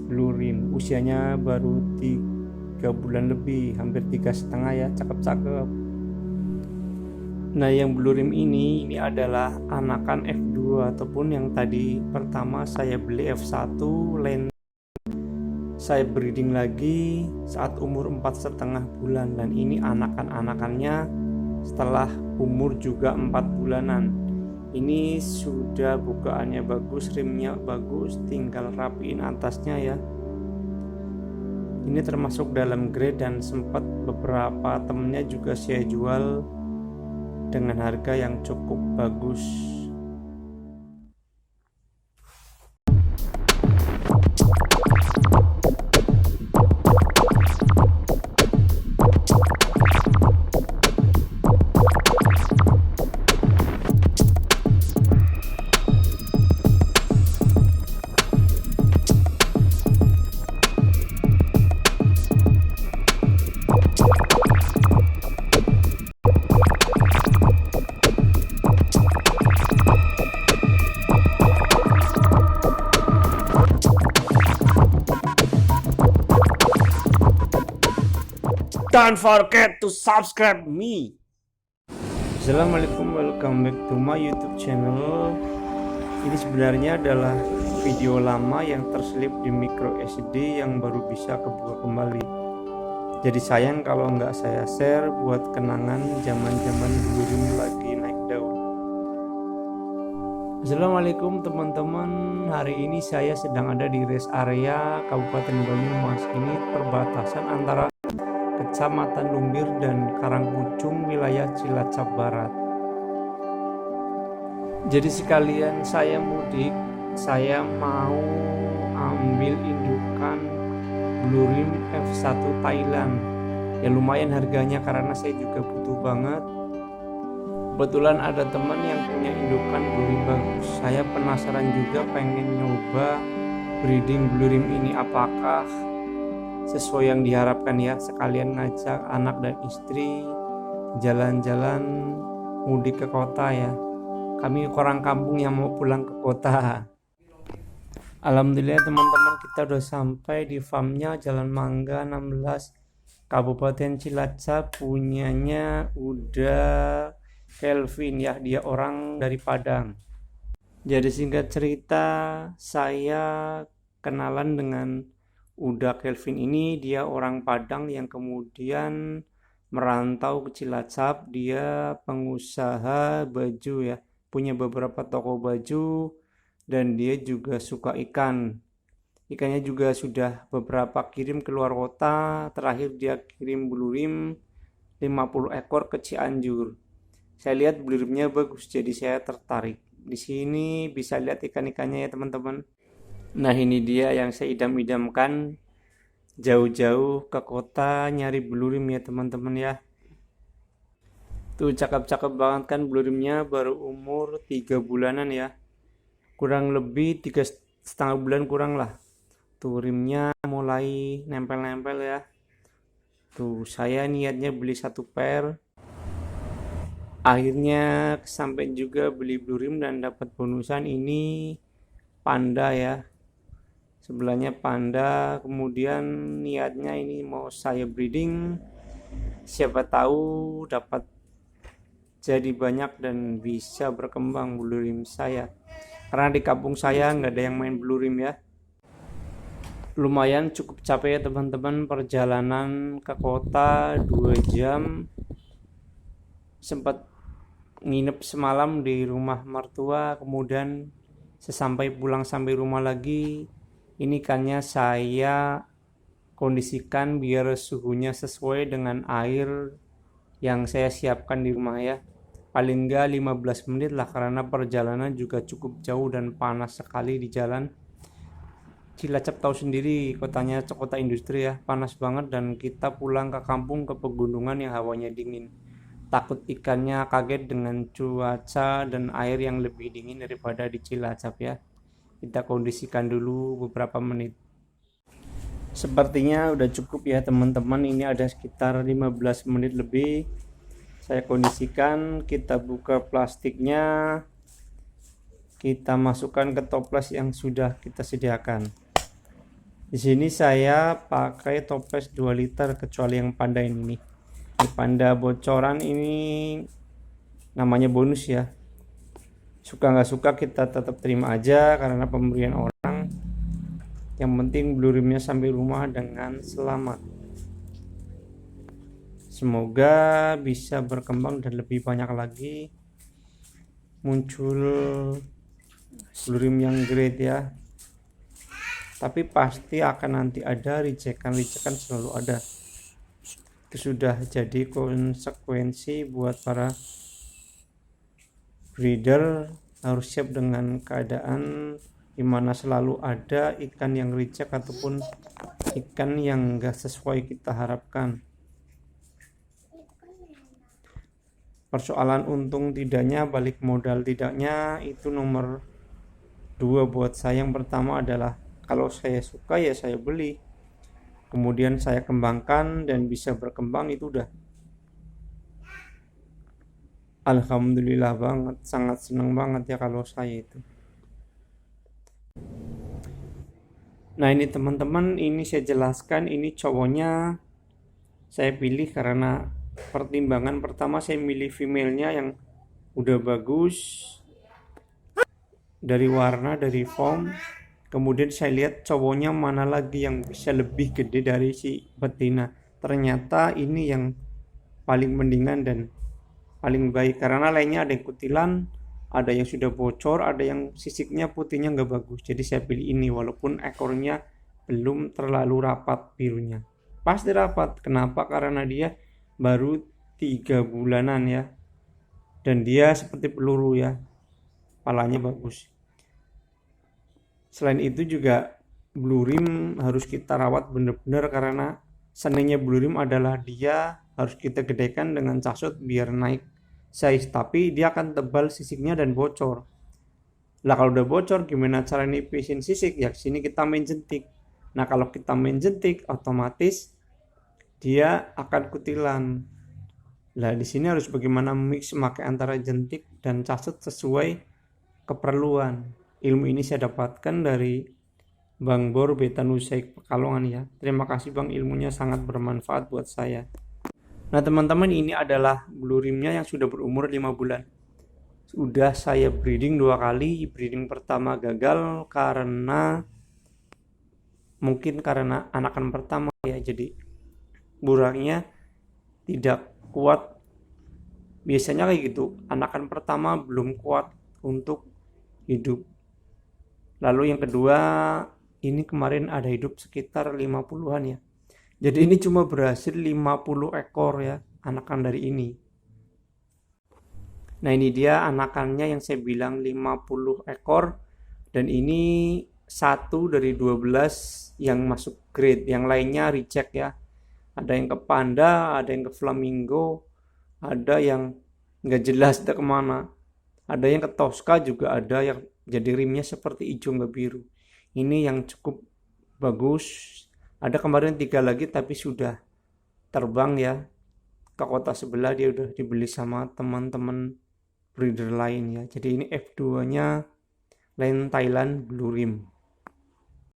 blue rim, usianya baru 3 bulan lebih, hampir 3,5 ya, cakep-cakep. Nah, yang blue rim ini adalah anakan F2 ataupun yang tadi pertama saya beli F1 land. Saya breeding lagi saat umur 4,5 bulan, dan ini anakan-anakannya setelah umur juga 4 bulanan. Ini sudah bukaannya bagus, rimnya bagus, tinggal rapiin atasnya ya. Ini termasuk dalam grade dan sempat beberapa temennya juga saya jual dengan harga yang cukup bagus. Don't forget to subscribe me. Assalamualaikum, welcome back to my YouTube channel. Ini sebenarnya adalah video lama yang terselip di micro SD yang baru bisa kebuka kembali. Jadi sayang kalau nggak saya share buat kenangan zaman-zaman burung lagi naik daun. Assalamualaikum teman-teman. Hari ini saya sedang ada di rest area Kabupaten Banyumas. Ini perbatasan antara Kecamatan Lumbir dan Karangpucung, wilayah Cilacap Barat. Jadi sekalian saya mudik, saya mau ambil indukan blue rim F1 Thailand. Ya lumayan harganya karena saya juga butuh banget. Kebetulan ada teman yang punya indukan blue rim bagus. Saya penasaran juga, pengen nyoba breeding blue rim ini, apakah sesuai yang diharapkan ya. Sekalian ngajak anak dan istri jalan-jalan mudik ke kota ya. Kami orang kampung yang mau pulang ke kota. Alhamdulillah teman-teman, kita udah sampai di farmnya Jalan Mangga 16 Kabupaten Cilacap, punyanya udah Kelvin ya, dia orang dari Padang. Jadi singkat cerita, saya kenalan dengan Uda Kelvin ini. Dia orang Padang yang kemudian merantau ke Cilacap. Dia pengusaha baju ya, punya beberapa toko baju, dan dia juga suka ikan. Ikannya juga sudah beberapa kirim ke luar kota. Terakhir dia kirim blue rim 50 ekor ke Cianjur. Saya lihat blue rimnya bagus, jadi saya tertarik. Di sini bisa lihat ikan-ikannya ya teman-teman. Nah, ini dia yang saya idam-idamkan, jauh-jauh ke kota nyari blue rim ya teman-teman ya. Tuh cakep-cakep banget kan, blue rimnya baru umur 3 bulanan ya. Kurang lebih 3,5 bulan kurang lah. Tuh rimnya mulai nempel-nempel ya. Tuh saya niatnya beli 1 pair. Akhirnya sampai juga beli blue rim dan dapat bonusan ini panda ya. Sebelahnya panda. Kemudian niatnya ini mau saya breeding, siapa tahu dapat jadi banyak dan bisa berkembang blue rim saya, karena di kampung saya nggak ada yang main blue rim ya. Lumayan cukup capek ya teman-teman, perjalanan ke kota 2 jam. Sempat nginep semalam di rumah mertua, kemudian sesampai pulang sampai rumah lagi, ini ikannya saya kondisikan biar suhunya sesuai dengan air yang saya siapkan di rumah ya. Paling enggak 15 menit lah, karena perjalanan juga cukup jauh dan panas sekali di jalan. Cilacap tahu sendiri, kotanya kota industri ya, panas banget, dan kita pulang ke kampung ke pegunungan yang hawanya dingin. Takut ikannya kaget dengan cuaca dan air yang lebih dingin daripada di Cilacap ya. Kita kondisikan dulu beberapa menit. Sepertinya udah cukup ya teman-teman, ini ada sekitar 15 menit lebih. Saya kondisikan, kita buka plastiknya, kita masukkan ke toples yang sudah kita sediakan. Di sini saya pakai toples 2 liter kecuali yang panda ini. Di panda bocoran ini namanya bonus ya. Suka nggak suka kita tetap terima aja karena pemberian orang. Yang penting blue rimnya sampai rumah dengan selamat. Semoga bisa berkembang dan lebih banyak lagi muncul blue rim yang great ya. Tapi pasti akan nanti ada rejekan selalu ada. Itu sudah jadi konsekuensi buat para breeder, harus siap dengan keadaan dimana selalu ada ikan yang reject ataupun ikan yang gak sesuai kita harapkan. Persoalan untung tidaknya, balik modal tidaknya, itu nomor 2 buat saya. Yang pertama adalah kalau saya suka ya saya beli, kemudian saya kembangkan dan bisa berkembang, itu udah alhamdulillah banget, sangat senang banget ya kalau saya itu. Nah ini teman-teman, ini saya jelaskan, ini cowoknya saya pilih karena pertimbangan pertama saya milih female-nya yang udah bagus dari warna, dari form. Kemudian saya lihat cowoknya mana lagi yang bisa lebih gede dari si betina. Ternyata ini yang paling mendingan dan paling baik karena lainnya ada yang kutilan, ada yang sudah bocor, ada yang sisiknya putihnya nggak bagus. Jadi saya pilih ini walaupun ekornya belum terlalu rapat birunya. Pasti rapat. Kenapa? Karena dia baru 3 bulanan ya. Dan dia seperti peluru ya. Palanya bagus. Selain itu juga blue rim harus kita rawat benar-benar karena seninya blue rim adalah dia harus kita gedekan dengan casut biar naik size, tapi dia akan tebal sisiknya dan bocor. Lah kalau udah bocor gimana cara nipisin sisik? Ya sini kita main jentik. Nah kalau kita main jentik otomatis dia akan kutilan. Lah di sini harus bagaimana mix memakai antara jentik dan casut sesuai keperluan. Ilmu ini saya dapatkan dari Bang Bor Beta Nusaik Pekalongan ya. Terima kasih Bang, ilmunya sangat bermanfaat buat saya. Nah teman-teman, ini adalah blue rimnya yang sudah berumur 5 bulan. Sudah saya breeding 2 kali. Breeding pertama gagal karena mungkin karena anakan pertama ya, jadi buraknya tidak kuat. Biasanya kayak gitu, anakan pertama belum kuat untuk hidup. Lalu yang kedua, ini kemarin ada hidup sekitar 50-an ya. Jadi ini cuma berhasil 50 ekor ya, anakan dari ini. Nah ini dia anakannya yang saya bilang 50 ekor. Dan ini 1 dari 12 yang masuk grade, yang lainnya reject ya. Ada yang ke panda, ada yang ke flamingo, ada yang nggak jelas ada kemana. Ada yang ke Tosca juga ada yang jadi rimnya seperti hijau nggak biru. Ini yang cukup bagus. Ada kemarin 3 lagi tapi sudah terbang ya ke kota sebelah, dia udah dibeli sama teman-teman breeder lain ya. Jadi ini F2 nya lain Thailand Blue Rim.